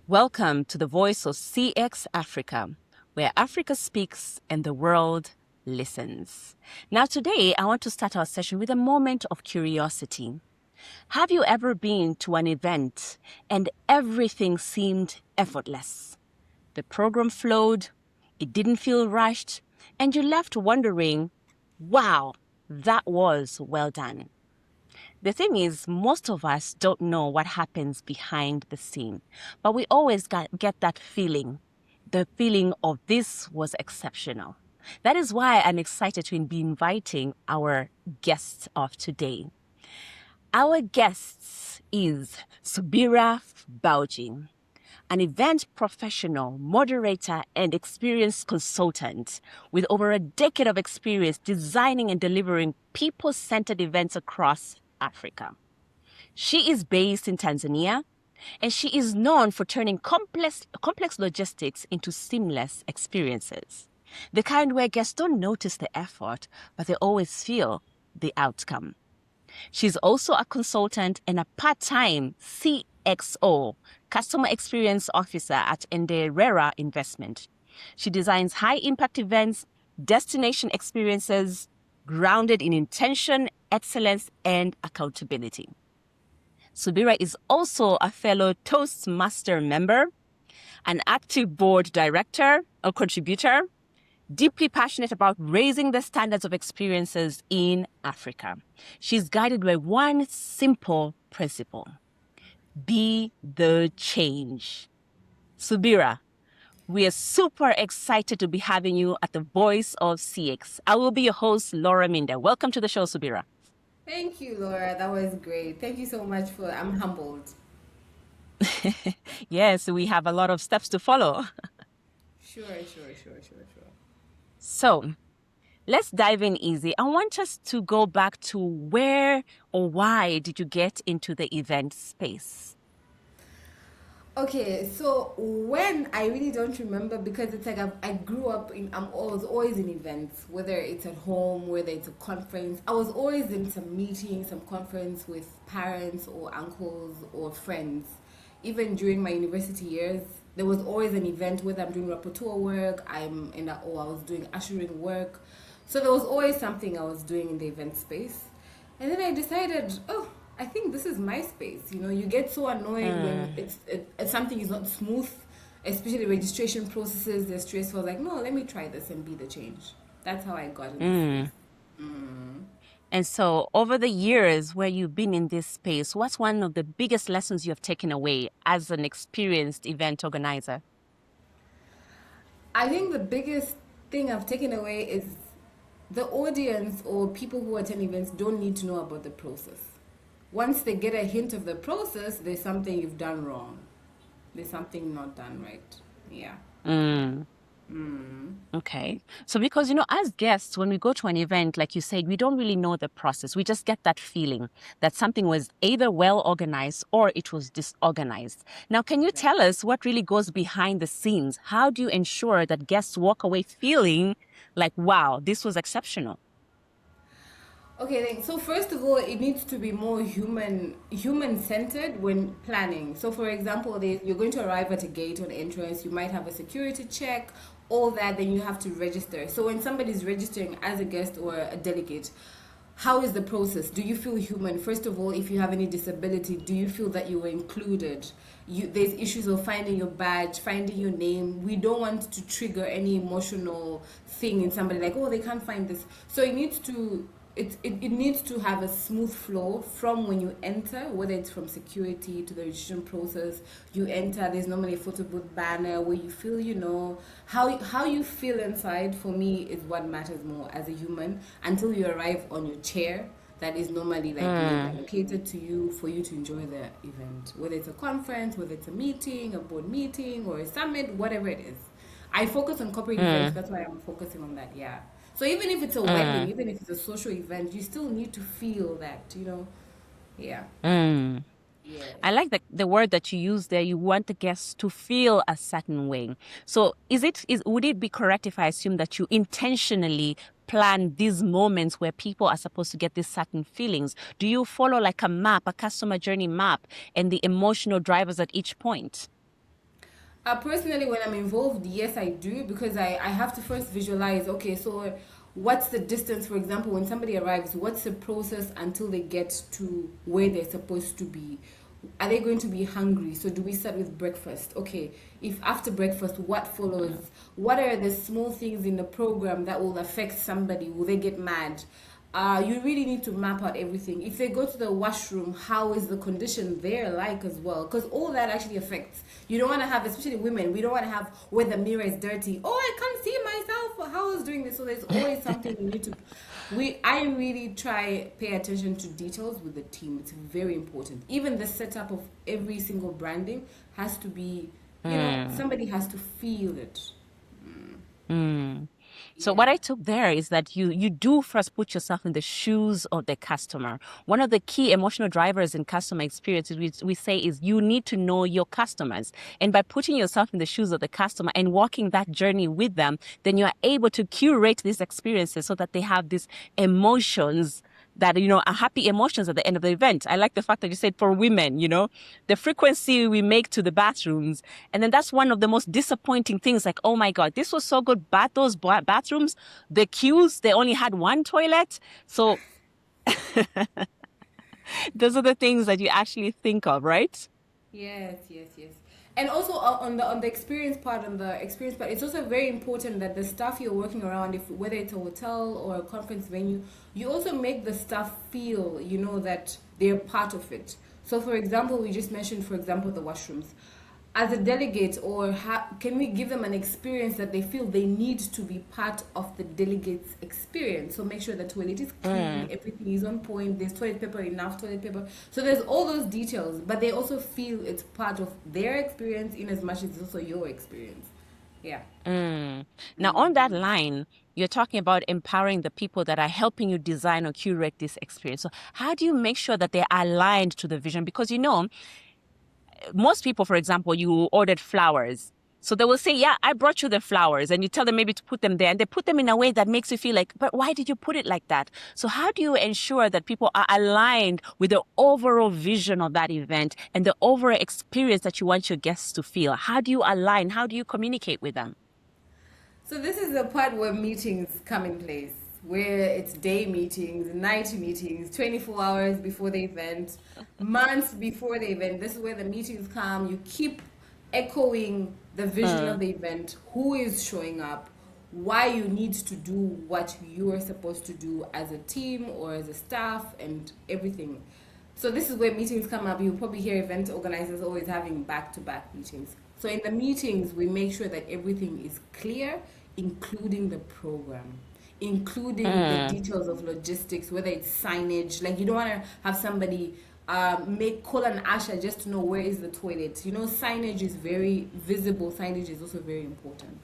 Welcome to the voice of CX Africa, where Africa speaks and the world listens. Now, today, I want to start our session with a moment of curiosity. Have you ever been to an event and everything seemed effortless? The program flowed, it didn't feel rushed, and you left wondering, wow, that was well done. The thing is, most of us don't know what happens behind the scene, but we always get that feeling, the feeling of this was exceptional. That is why I'm excited to be inviting our guest of today. Our guest is Subira Bawji, an event professional, moderator, and experienced consultant with over a decade of experience designing and delivering people-centered events across Africa. She is based in Tanzania, and she is known for turning complex logistics into seamless experiences. The kind where guests don't notice the effort, but they always feel the outcome. She's also a consultant and a part-time CXO, Customer Experience Officer at Enderera Investment. She designs high-impact events, destination experiences, grounded in intention, excellence, and accountability. Subira is also a fellow Toastmaster member, an active board director or contributor, deeply passionate about raising the standards of experiences in Africa. She's guided by one simple principle: be the change. Subira, we are super excited to be having you at the Voice of CX. I will be your host, Laura Minda. Welcome to the show, Subira. Thank you, Laura. That was great. Thank you so much I'm humbled. Yes, we have a lot of steps to follow. Sure. So let's dive in easy. I want us to go back to where or why did you get into the event space? Okay, so when I really don't remember because it's like I grew up in, I was always in events, whether it's at home, whether it's a conference. I was always in some meeting, some conference with parents or uncles or friends. Even during my university years, there was always an event, whether I'm doing repertoire work, or I was doing ushering work. So there was always something I was doing in the event space. And then I decided, oh, I think this is my space. You know, you get so annoyed when something is not smooth, especially registration processes. They're stressful. Like, no, let me try this and be the change. That's how I got in this space. And so, over the years where you've been in this space, what's one of the biggest lessons you have taken away as an experienced event organizer? I think the biggest thing I've taken away is the audience or people who attend events don't need to know about the process. Once they get a hint of the process, there's something you've done wrong. There's something not done right. Yeah. Okay. So, because, as guests, when we go to an event, like you said, we don't really know the process. We just get that feeling that something was either well organized or it was disorganized. Now, can you tell us what really goes behind the scenes? How do you ensure that guests walk away feeling like, wow, this was exceptional? Okay, so first of all, it needs to be more human centered when planning. So, for example, you're going to arrive at a gate on entrance. You might have a security check, all that. Then you have to register. So, when somebody's registering as a guest or a delegate, how is the process? Do you feel human? First of all, if you have any disability, do you feel that you were included? There's issues of finding your badge, finding your name. We don't want to trigger any emotional thing in somebody like, oh, they can't find this. So it needs to have a smooth flow from when you enter, whether it's from security to the registration process. You enter, there's normally a photo booth banner where you feel, how you feel inside, for me, is what matters more as a human until you arrive on your chair. That is normally like allocated to you for you to enjoy the event, whether it's a conference, whether it's a meeting, a board meeting, or a summit, whatever it is. I focus on corporate events. That's why I'm focusing on that. Yeah. So even if it's a wedding, even if it's a social event, you still need to feel that. Yeah. Yes. I like the word that you use there. You want the guests to feel a certain way. So would it be correct if I assume that you intentionally plan these moments where people are supposed to get these certain feelings? Do you follow like a map, a customer journey map, and the emotional drivers at each point? Personally, when I'm involved, yes, I do, because I have to first visualize, okay, so what's the distance, for example, when somebody arrives, what's the process until they get to where they're supposed to be? Are they going to be hungry? So do we start with breakfast? Okay, if after breakfast, what follows? What are the small things in the program that will affect somebody? Will they get mad? You really need to map out everything. If they go to the washroom, how is the condition there like as well? Because all that actually affects. You don't want to have, especially women, we don't want to have where the mirror is dirty. Oh, I can't see myself. How is doing this? So there's always something we need to. I really try pay attention to details with the team. It's very important. Even the setup of every single branding has to be, somebody has to feel it. Mm. So Yeah. what I took there is that you do first put yourself in the shoes of the customer. One of the key emotional drivers in customer experience, we say, is you need to know your customers. And by putting yourself in the shoes of the customer and walking that journey with them, then you are able to curate these experiences so that they have these emotions that, are happy emotions at the end of the event. I like the fact that you said for women, the frequency we make to the bathrooms. And then that's one of the most disappointing things. Like, oh my God, this was so good. But those bathrooms, the queues, they only had one toilet. So those are the things that you actually think of, right? Yes, yes, yes. And also on the experience part, it's also very important that the staff you're working around, if whether it's a hotel or a conference venue, you also make the staff feel, that they're part of it. So, for example, we just mentioned, for example, the washrooms. As a delegate, or can we give them an experience that they feel they need to be part of the delegate's experience? So make sure the toilet is clean, everything is on point, there's toilet paper, enough toilet paper. So there's all those details, but they also feel it's part of their experience in as much as it's also your experience. Yeah. Now, on that line, you're talking about empowering the people that are helping you design or curate this experience. So how do you make sure that they're aligned to the vision? Because, most people, for example, you ordered flowers. So they will say, yeah, I brought you the flowers. And you tell them maybe to put them there. And they put them in a way that makes you feel like, but why did you put it like that? So how do you ensure that people are aligned with the overall vision of that event and the overall experience that you want your guests to feel? How do you align? How do you communicate with them? So this is the part where meetings come in place, where it's day meetings, night meetings, 24 hours before the event, months before the event. This is where the meetings come. You keep echoing the vision of the event, who is showing up, why you need to do what you are supposed to do as a team or as a staff, and everything. So this is where meetings come up. You'll probably hear event organizers always having back-to-back meetings. So in the meetings, we make sure that everything is clear, including the program, including the details of logistics, whether it's signage. Like, you don't want to have somebody make call an usher just to know where is the toilet. Signage is very visible. Signage is also very important.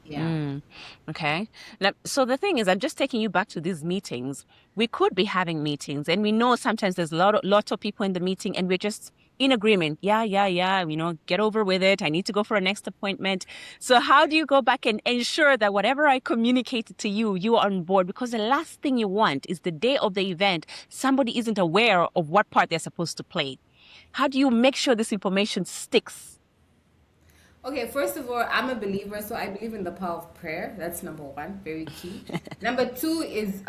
Yeah. Okay. Now, so the thing is, I'm just taking you back to these meetings. We could be having meetings, and we know sometimes there's lot of people in the meeting, and we're just in agreement. Yeah, yeah, yeah. Get over with it. I need to go for a next appointment. So how do you go back and ensure that whatever I communicated to you, you are on board? Because the last thing you want is the day of the event, somebody isn't aware of what part they're supposed to play. How do you make sure this information sticks? Okay, first of all, I'm a believer, so I believe in the power of prayer. That's number one, very key. Number two is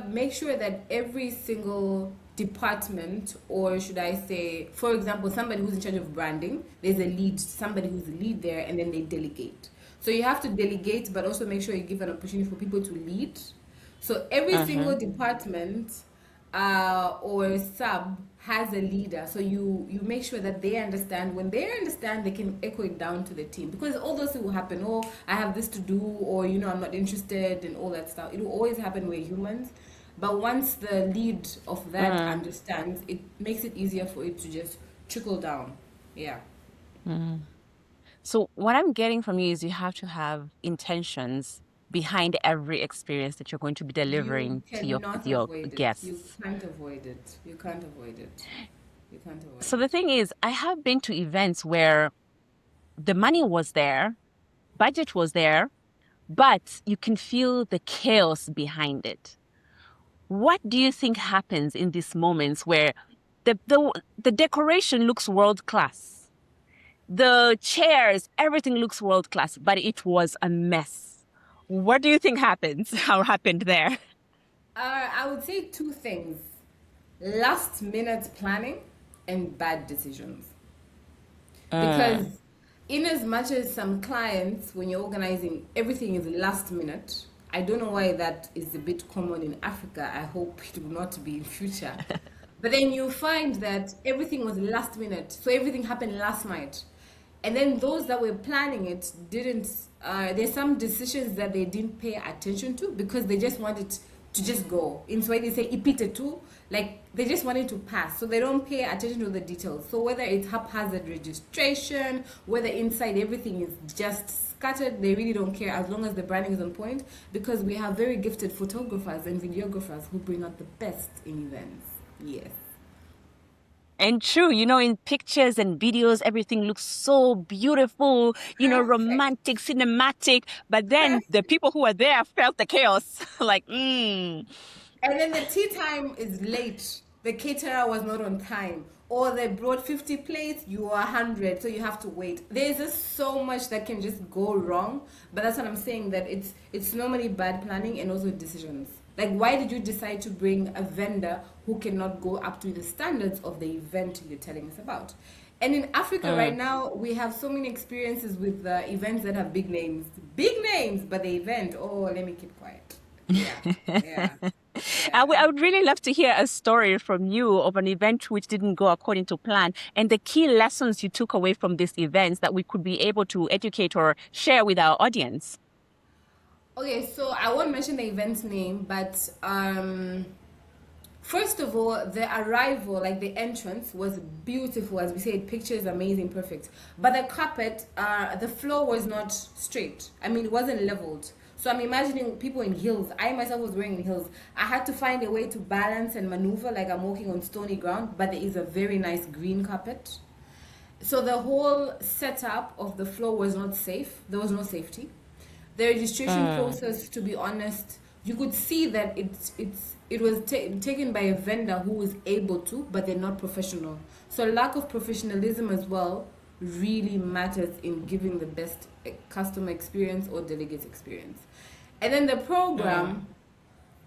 make sure that every single department, or should I say, for example, somebody who's in charge of branding, there's a lead, somebody who's the lead there, and then they delegate. So you have to delegate, but also make sure you give an opportunity for people to lead. So every single department or sub has a leader, so you make sure that they understand. When they understand, they can echo it down to the team, because all those things will happen. Oh, I have this to do, or I'm not interested, and all that stuff. It will always happen. We're humans. But once the lead of that understands, it makes it easier for it to just trickle down. Yeah. So what I'm getting from you is you have to have intentions behind every experience that you're going to be You delivering to cannot your avoid it. You guests. can't avoid it. You can't avoid it. You can't avoid So the it. thing is, I have been to events where the money was there, budget was there, but you can feel the chaos behind it. What do you think happens in these moments where the decoration looks world class? The chairs, everything looks world class, but it was a mess. What do you think happens? How happened there? I would say two things: last minute planning and bad decisions. Because in as much as some clients, when you're organizing, everything is last minute. I don't know why that is a bit common in Africa. I hope it will not be in future. But then you find that everything was last minute. So everything happened last night. And then those that were planning it didn't, there's some decisions that they didn't pay attention to because they just wanted to just go. In Swahili, they say ipite tu, like they just wanted to pass. So they don't pay attention to the details. So whether it's haphazard registration, whether inside everything is just scattered, they really don't care as long as the branding is on point because we have very gifted photographers and videographers who bring out the best in events. Yes. And true, in pictures and videos, everything looks so beautiful, Perfect. romantic, cinematic. But then the people who were there felt the chaos. Like, And then the tea time is late. The caterer was not on time. Or they brought 50 plates, you are 100, so you have to wait. There's just so much that can just go wrong. But that's what I'm saying, that it's normally bad planning and also decisions. Like, why did you decide to bring a vendor who cannot go up to the standards of the event you're telling us about? And in Africa right mm. now, we have so many experiences with events that have big names, but the event, oh, let me keep quiet. Yeah, yeah. Yeah. I would really love to hear a story from you of an event which didn't go according to plan and the key lessons you took away from these events that we could be able to educate or share with our audience. Okay, so I won't mention the event's name, but first of all, the arrival, like the entrance, was beautiful. As we said, pictures amazing, perfect. But the carpet, the floor was not straight. I mean, it wasn't leveled. So I'm imagining people in heels. I myself was wearing heels. I had to find a way to balance and maneuver like I'm walking on stony ground, but there is a very nice green carpet. So the whole setup of the floor was not safe. There was no safety. The registration Mm, process, to be honest, you could see that it was taken by a vendor who was able to, but they're not professional. So lack of professionalism as well really matters in giving the best customer experience or delegate experience. And then mm,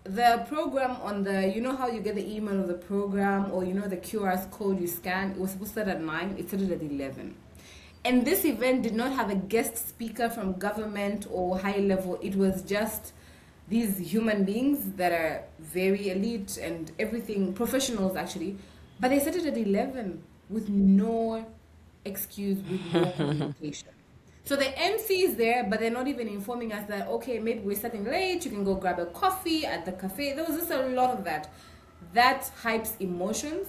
the program on the, you know how you get the email of the program or the QR code you scan, it was supposed to start at 9, it started at 11. And this event did not have a guest speaker from government or high level. It was just these human beings that are very elite and everything, professionals actually. But they started at 11 with no excuse, with no communication. So the MC is there, but they're not even informing us that, okay, maybe we're starting late, you can go grab a coffee at the cafe. There was just a lot of that. That hypes emotions.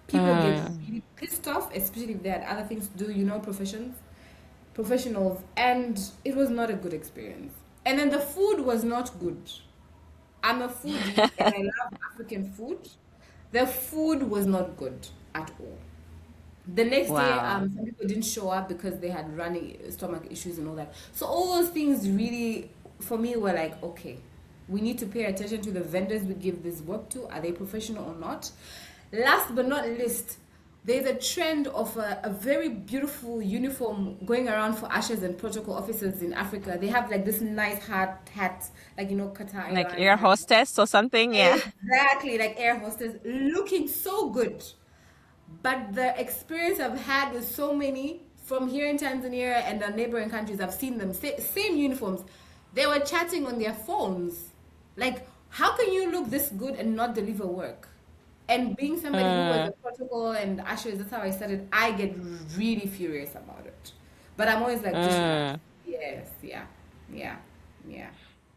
People get mm, really pissed off, especially if they had other things to do, professionals, and it was not a good experience. And then the food was not good. I'm a foodie and I love African food. The food was not good at all. The next day, wow. some people didn't show up because they had running stomach issues and all that. So all those things really, for me, were like, okay, we need to pay attention to the vendors we give this work to. Are they professional or not? Last but not least, there's a trend of a very beautiful uniform going around for ushers and protocol officers in Africa. They have like this nice hat, like Qatar Like Airlines air hat. hostess or something, yeah. Exactly, like air hostess, looking so good. But the experience I've had with so many from here in Tanzania and the neighboring countries, I've seen them, same uniforms. They were chatting on their phones. Like, how can you look this good and not deliver work? And being somebody who was Mm, a protocol and ushers, that's how I started. I get really furious about it. But I'm always like, just relax. mm. Yes, yeah, yeah, yeah.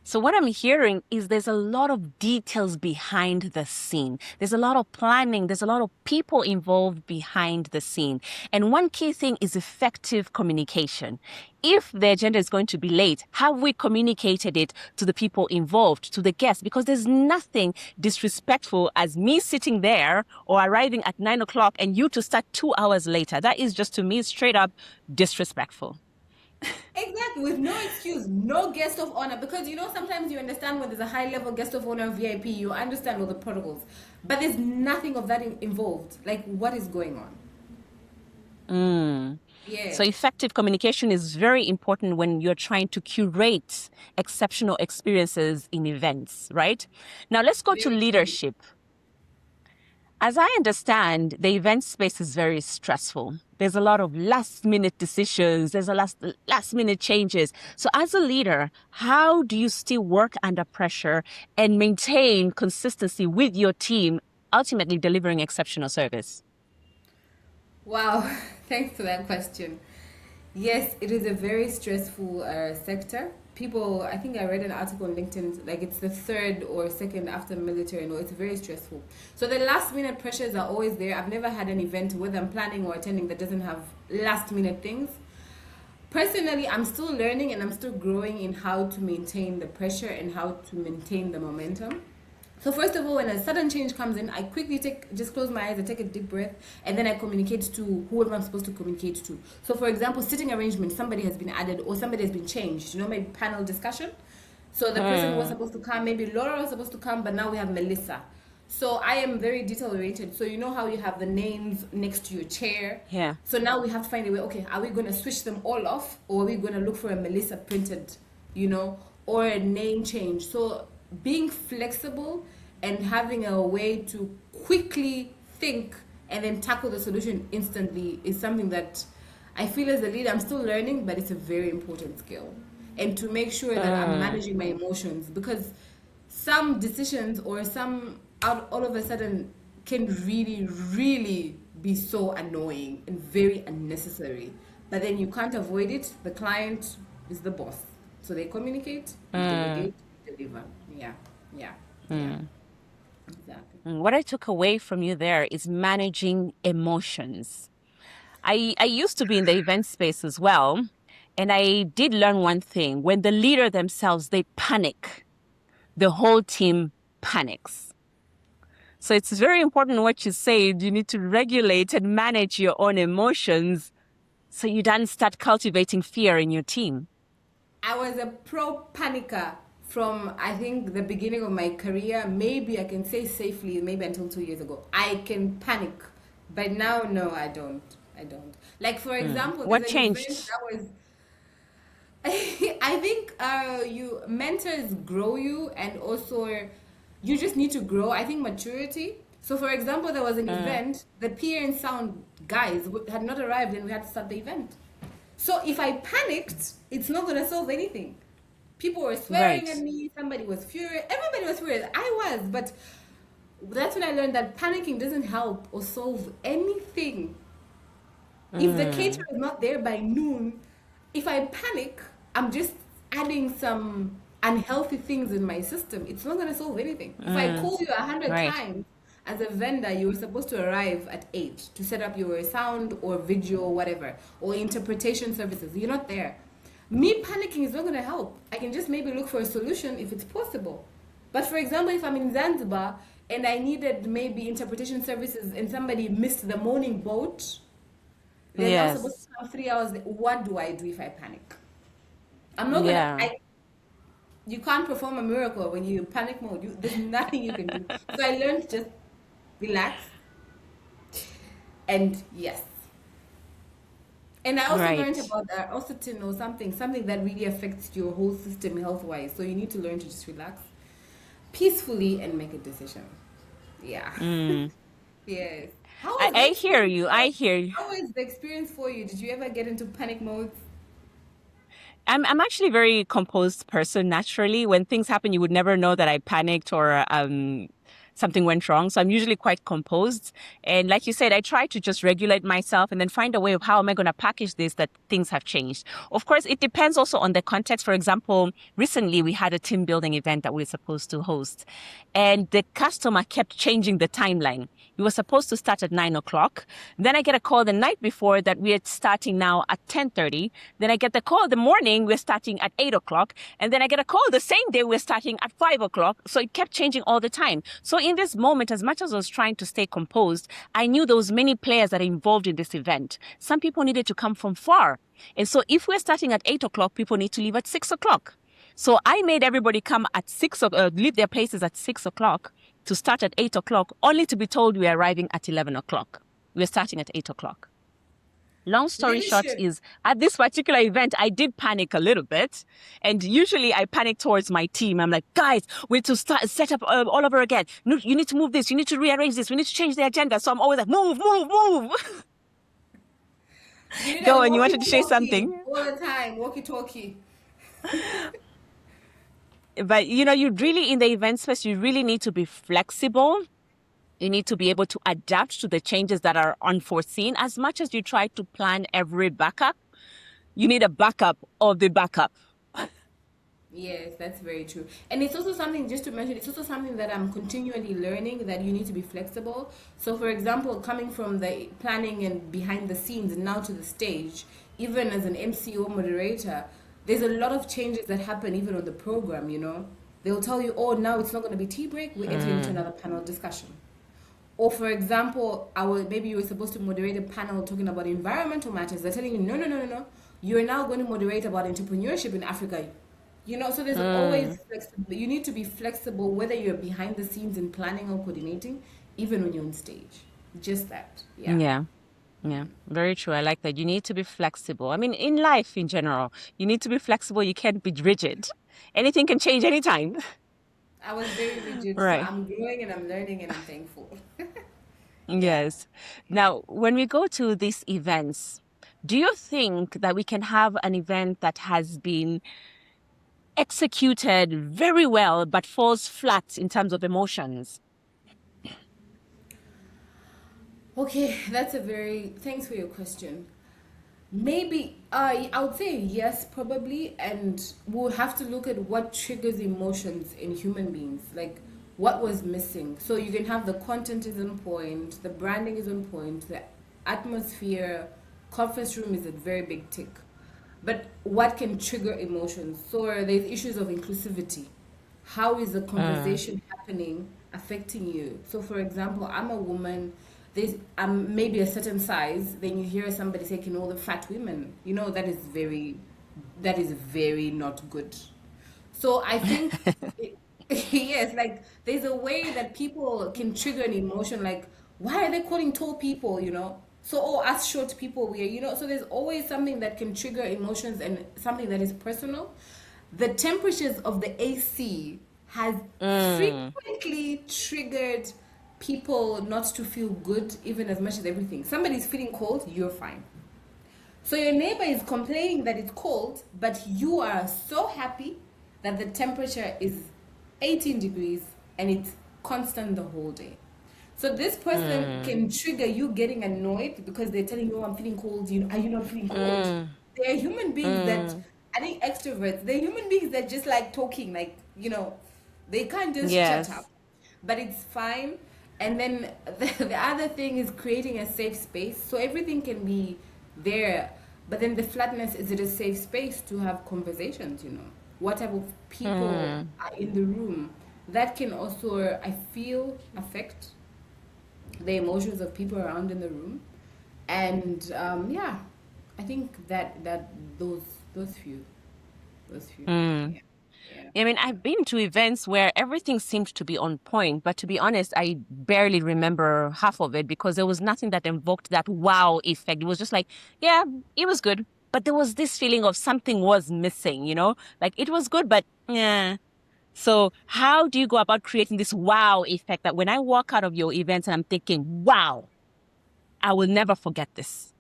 So what I'm hearing is there's a lot of details behind the scene. There's a lot of planning. There's a lot of people involved behind the scene. And one key thing is effective communication. If the agenda is going to be late, have we communicated it to the people involved, to the guests? Because there's nothing disrespectful as me sitting there or arriving at 9 o'clock and you to start 2 hours later. That is just to me straight up disrespectful. Exactly, with no excuse, no guest of honor. Because sometimes you understand when there's a high level guest of honor VIP, you understand all the protocols. But there's nothing of that involved. Like, what is going on? Mm. So Yes. effective communication is very important when you're trying to curate exceptional experiences in events, right? Now let's go to Very true. leadership. As I understand, the event space is very stressful. There's a lot of last minute decisions. There's a last minute changes. So as a leader, how do you still work under pressure and maintain consistency with your team, ultimately delivering exceptional service? Wow, thanks for that question. Yes, it is a very stressful sector. People, I think I read an article on LinkedIn, like it's the third or second after military. No, it's very stressful. So the last minute pressures are always there. I've never had an event, whether I'm planning or attending, that doesn't have last minute things. Personally, I'm still learning and I'm still growing in how to maintain the pressure and how to maintain the momentum. So first of all, when a sudden change comes in, I quickly just close my eyes, I take a deep breath, and then I communicate to whoever I'm supposed to communicate to. So for example, sitting arrangement, somebody has been added or somebody has been changed. Maybe panel discussion. So the person who was supposed to come, maybe Laura was supposed to come, but now we have Melissa. So I am very detail oriented. So you know how you have the names next to your chair. Yeah. So now we have to find a way. Okay, are we going to switch them all off, or are we going to look for a Melissa printed, or a name change? So being flexible and having a way to quickly think and then tackle the solution instantly is something that I feel as a leader I'm still learning, but it's a very important skill. And to make sure that I'm managing my emotions, because some decisions or some out all of a sudden can really, really be so annoying and very unnecessary. But then you can't avoid it. The client is the boss. So they communicate, delegate, deliver. Yeah, yeah, yeah. Exactly. What I took away from you there is managing emotions. I used to be in the event space as well. And I did learn one thing. When the leader themselves, they panic, the whole team panics. So it's very important what you said. You need to regulate and manage your own emotions so you don't start cultivating fear in your team. I was a pro panicker from I think the beginning of my career. Maybe I can say safely, maybe until 2 years ago. I can panic, but now no, I don't. I don't. Like for example, What there's an event changed? that was. I think you mentors grow you, and also you just need to grow. I think maturity. So, for example, there was an event. The PA and sound guys had not arrived, and we had to start the event. So, if I panicked, it's not gonna solve anything. People were swearing at Right. me. Somebody was furious. Everybody was furious. I was, but that's when I learned that panicking doesn't help or solve anything. If the caterer is not there by noon, if I panic, I'm just adding some unhealthy things in my system. It's not going to solve anything. If I call you 100 Right. times as a vendor, you were supposed to arrive at 8 to set up your sound or video or whatever, or interpretation services. You're not there. Me panicking is not going to help. I can just maybe look for a solution if it's possible. But for example, if I'm in Zanzibar and I needed maybe interpretation services and somebody missed the morning boat, they're now supposed Yes. to come 3 hours. What do I do if I panic? I'm not gonna. Yeah. You can't perform a miracle when you panic mode. There's nothing you can do. So I learned just relax and yes. And I also learned Right. about oxytocin or something that really affects your whole system health wise. So you need to learn to just relax peacefully and make a decision. Yeah. Yes. How was I that for hear you? you. I hear you. How was the experience for you? Did you ever get into panic mode? I'm actually a very composed person naturally. When things happen, you would never know that I panicked or something went wrong. So I'm usually quite composed. And like you said, I try to just regulate myself and then find a way of how am I going to package this that things have changed. Of course, it depends also on the context. For example, recently we had a team building event that we were supposed to host, and the customer kept changing the timeline. We were supposed to start at 9 o'clock. Then I get a call the night before that we are starting now at 10:30. Then I get the call the morning we're starting at 8 o'clock. And then I get a call the same day we're starting at 5 o'clock. So it kept changing all the time. So in this moment, as much as I was trying to stay composed, I knew there was many players that are involved in this event. Some people needed to come from far. And so if we're starting at 8 o'clock, people need to leave at 6 o'clock. So I made everybody come at leave their places at 6 o'clock to start at 8 o'clock, only to be told we're arriving at 11 o'clock. We're starting at 8 o'clock. Long story short Leadership. is at this particular event, I did panic a little bit. And usually I panic towards my team. I'm like, guys, we need to start set up all over again. No, you need to move this. You need to rearrange this. We need to change the agenda. So I'm always like, move, move, move. You need a Go on. You wanted to say walkie-talkie something. all the time. Walkie-talkie. But, you really, in the event space, you really need to be flexible. You need to be able to adapt to the changes that are unforeseen. As much as you try to plan every backup, you need a backup of the backup. Yes, that's very true. And it's also something, just to mention, it's also something that I'm continually learning, that you need to be flexible. So, for example, coming from the planning and behind the scenes and now to the stage, even as an MCO moderator, there's a lot of changes that happen even on the program, you know. They'll tell you, oh, now it's not going to be tea break, we're entering into another panel discussion. Or for example, maybe you were supposed to moderate a panel talking about environmental matters. They're telling you, no, no, no, no, no. You're now going to moderate about entrepreneurship in Africa. You know, so there's always flexible. You need to be flexible, whether you're behind the scenes in planning or coordinating, even when you're on stage. Just that, yeah. Yeah. Yeah, very true. I like that. You need to be flexible. I mean, in life in general, you need to be flexible. You can't be rigid. Anything can change anytime. I was very rigid, so Right. I'm growing and I'm learning and I'm thankful. Yeah. Yes. Now, when we go to these events, do you think that we can have an event that has been executed very well but falls flat in terms of emotions? Okay, thanks for your question. Maybe I would say yes, probably, and we'll have to look at what triggers emotions in human beings, like what was missing. So you can have the content is on point, the branding is on point, the atmosphere, conference room is a very big tick. But what can trigger emotions? So there's issues of inclusivity. How is the conversation happening affecting you? So, for example, I'm a woman. I'm maybe a certain size. Then you hear somebody say, "Can all the fat women?" You know that is very not good. So I think, yes, like there's a way that people can trigger an emotion, like why are they calling tall people, you know? So, oh, us short people, you know, so there's always something that can trigger emotions and something that is personal. The temperatures of the AC has Mm, frequently triggered people not to feel good, even as much as everything. Somebody's feeling cold, you're fine. So your neighbor is complaining that it's cold, but you are so happy that the temperature is 18 degrees and it's constant the whole day. So this person mm, can trigger you getting annoyed because they're telling you, "Oh, I'm feeling cold. Are you not feeling cold?" mm, They're human beings that, mm. I think extroverts, they're human beings that just like talking, like, you know, they can't just shut Yes. up. But it's fine. And then the other thing is creating a safe space. So everything can be there. But then the flatness, is it a safe space to have conversations, you know? What type of people Mm. are in the room? That can also, I feel, affect the emotions of people around in the room. And yeah, I think that those few, those few. Mm. Yeah, yeah. I mean, I've been to events where everything seemed to be on point, but to be honest, I barely remember half of it because there was nothing that invoked that wow effect. It was just like, yeah, it was good, but there was this feeling of something was missing, Like it was good, but yeah. So how do you go about creating this wow effect that when I walk out of your event and I'm thinking, wow, I will never forget this?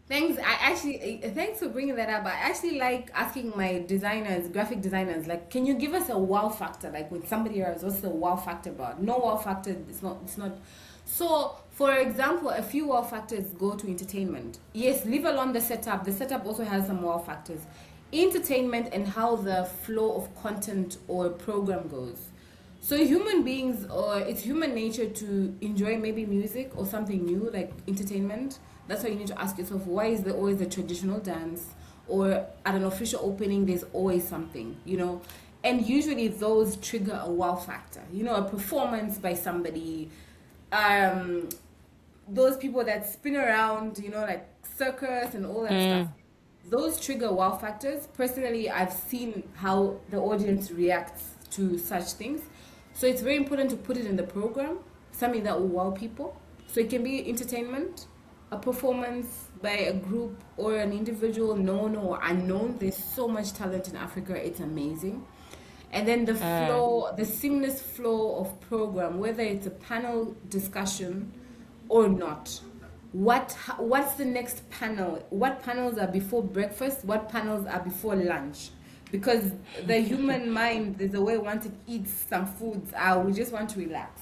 Thanks. Thanks for bringing that up. I actually like asking my designers, graphic designers, like, can you give us a wow factor? Like when somebody else, what's the wow factor about? No wow factor. It's not. So, for example, a few wow factors go to entertainment. Yes, leave alone the setup. The setup also has some wow factors. Entertainment and how the flow of content or program goes. So human beings, or it's human nature to enjoy maybe music or something new like entertainment. That's why you need to ask yourself, why is there always a traditional dance, or at an official opening there's always something, you know? And usually those trigger a wow factor, you know, a performance by somebody, um, those people that spin around, you know, like circus and all that stuff. Mm, Those trigger wow factors. Personally, I've seen how the audience reacts to such things. So it's very important to put it in the program, something that will wow people. So it can be entertainment, a performance by a group or an individual, known or unknown. There's so much talent in Africa. It's amazing. And then the flow, the seamless flow of program, whether it's a panel discussion or not. What's the next panel? What panels are before breakfast? What panels are before lunch? Because the human mind, there's a way we want to eat some foods. We just want to relax.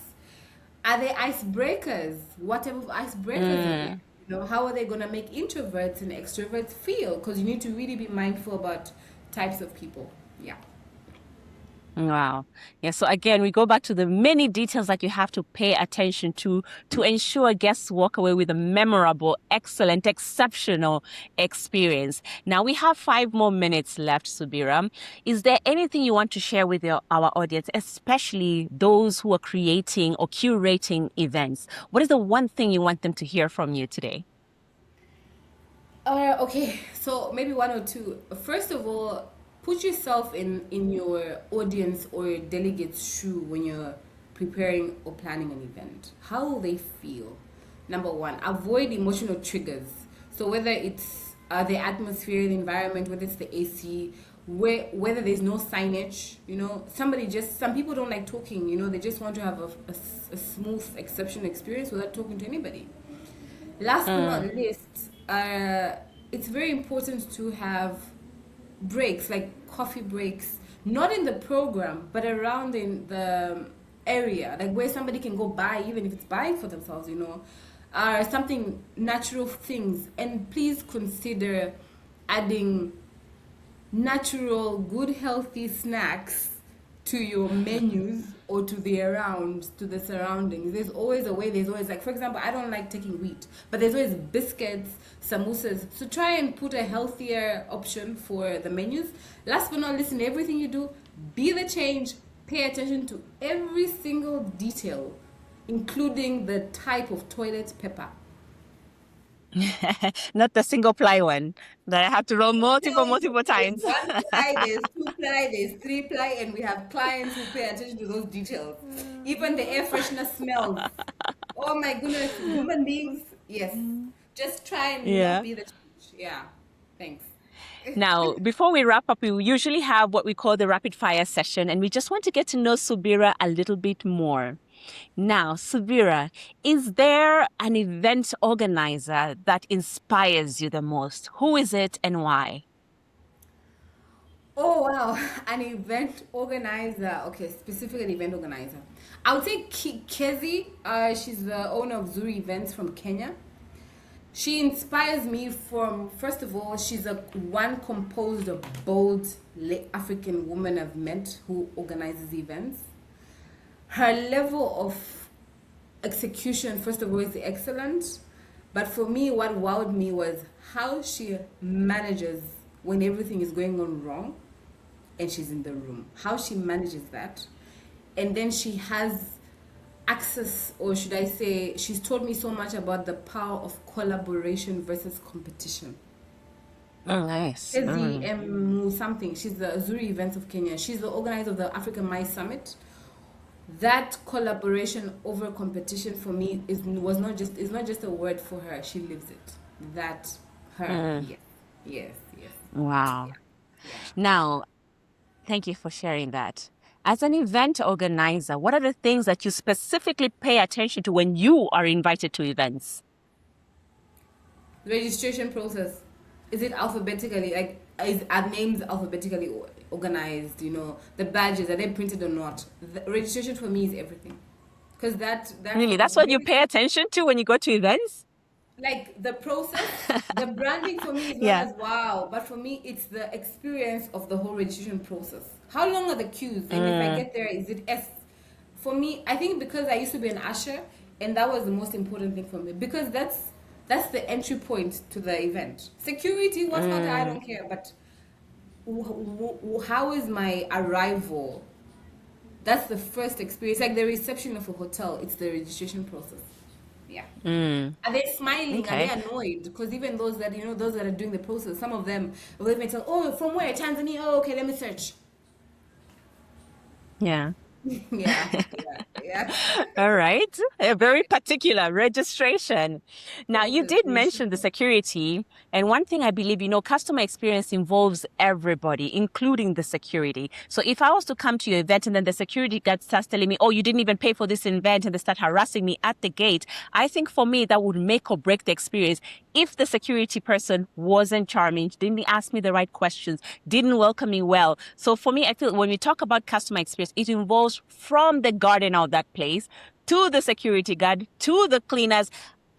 Are they icebreakers? What type of icebreakers are they? You know, how are they going to make introverts and extroverts feel? Because you need to really be mindful about types of people. Yeah. Wow. Yeah. So again, we go back to the many details that you have to pay attention to ensure guests walk away with a memorable, excellent, exceptional experience. Now we have 5 more minutes left, Subira. Is there anything you want to share with our audience, especially those who are creating or curating events? What is the one thing you want them to hear from you today? Okay, so maybe one or two. First of all, put yourself in your audience or delegate's shoe when you're preparing or planning an event. How will they feel? Number one, avoid emotional triggers. So whether it's the atmosphere, the environment, whether it's the AC, whether there's no signage, you know, some people don't like talking, you know, they just want to have a smooth, exceptional experience without talking to anybody. Last but not least, it's very important to have breaks, like coffee breaks, not in the program, but around in the area, like where somebody can go buy, even if it's buying for themselves, you know, something natural things. And please consider adding natural, good, healthy snacks to your menus or to the surroundings. There's always a way. There's always, like, for example, I don't like taking wheat, but there's always biscuits, samosas. So try and put a healthier option for the menus. Last but not least, in everything you do, be the change. Pay attention to every single detail, including the type of toilet paper. Not the single ply one that I have to roll multiple, No, multiple there's times. 1 ply, there's 2 ply, there's 3 ply, and we have clients who pay attention to those details. Even the air freshener smells. Oh my goodness, human beings, yes. Just try and not Yeah. be the change. Yeah, thanks. Now, before we wrap up, we usually have what we call the rapid fire session, and we just want to get to know Subira a little bit more. Now, Subira, is there an event organizer that inspires you the most? Who is it and why? Oh wow, an event organizer. Okay, specific an event organizer. I would say Kezi. She's the owner of Zuri Events from Kenya. She inspires me from, first of all, she's a one composed of bold African woman I've met who organizes events. Her level of execution, first of all, is excellent. But for me, what wowed me was how she manages when everything is going on wrong and she's in the room. How she manages that. And then she has access, or should I say, she's taught me so much about the power of collaboration versus competition. Oh, nice. Something. She's the Azuri Events of Kenya. She's the organizer of the African Mice Summit. That collaboration over competition for me was not just, it's not just a word for her. She lives it. That her. Yes. Yes. Yes. Wow. Yeah. Now, thank you for sharing that. As an event organizer, what are the things that you specifically pay attention to when you are invited to events? Registration process. Is it alphabetically, like, are names alphabetically organized? You know, the badges, are they printed or not? The registration for me is everything, because Really, that's what you pay attention to when you go to events? like the process. The branding for me is not Yeah. as wow, but for me it's the experience of the whole registration process. How long are the queues, and if I get there, is it S? For me, I think because I used to be an usher, and that was the most important thing for me, because that's the entry point to the event. Security, what's not, I don't care, but how is my arrival? That's the first experience, like the reception of a hotel. It's the registration process. Yeah. Are they smiling? Are Okay. they annoyed? Because even those that, you know, those that are doing the process, some of them will even tell, oh, from where? Tanzania? Oh, okay, let me search. Yeah. Yeah. All right. A very particular registration. Now, you did mention the security. And one thing I believe, customer experience involves everybody, including the security. So if I was to come to your event and then the security guard starts telling me, oh, you didn't even pay for this event, and they start harassing me at the gate, I think for me, that would make or break the experience. If the security person wasn't charming, didn't ask me the right questions, didn't welcome me well. So for me, I feel when we talk about customer experience, it involves from the gardener of that place to the security guard, to the cleaners.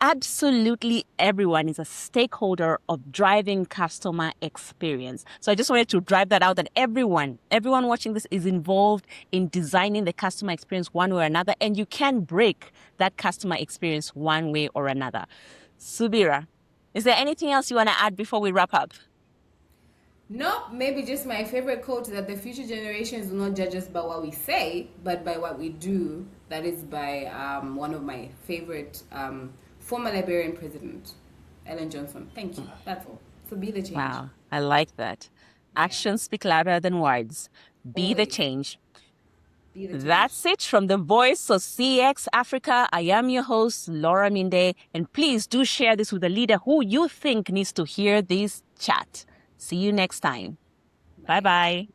Absolutely everyone is a stakeholder of driving customer experience. So I just wanted to drive that out, that everyone watching this is involved in designing the customer experience one way or another, and you can break that customer experience one way or another. Subira, is there anything else you want to add before we wrap up? Nope, maybe just my favorite quote that the future generations will not judge us by what we say, but by what we do. That is by one of my favorite former Liberian president, Ellen Johnson. Thank you. That's all. So be the change. Wow, I like that. Yeah, Actions speak louder than words. Be the always change. be the change. That's it from the voice of CX Africa. I am your host, Laura Minde. And please do share this with a leader who you think needs to hear this chat. See you next time. Bye bye.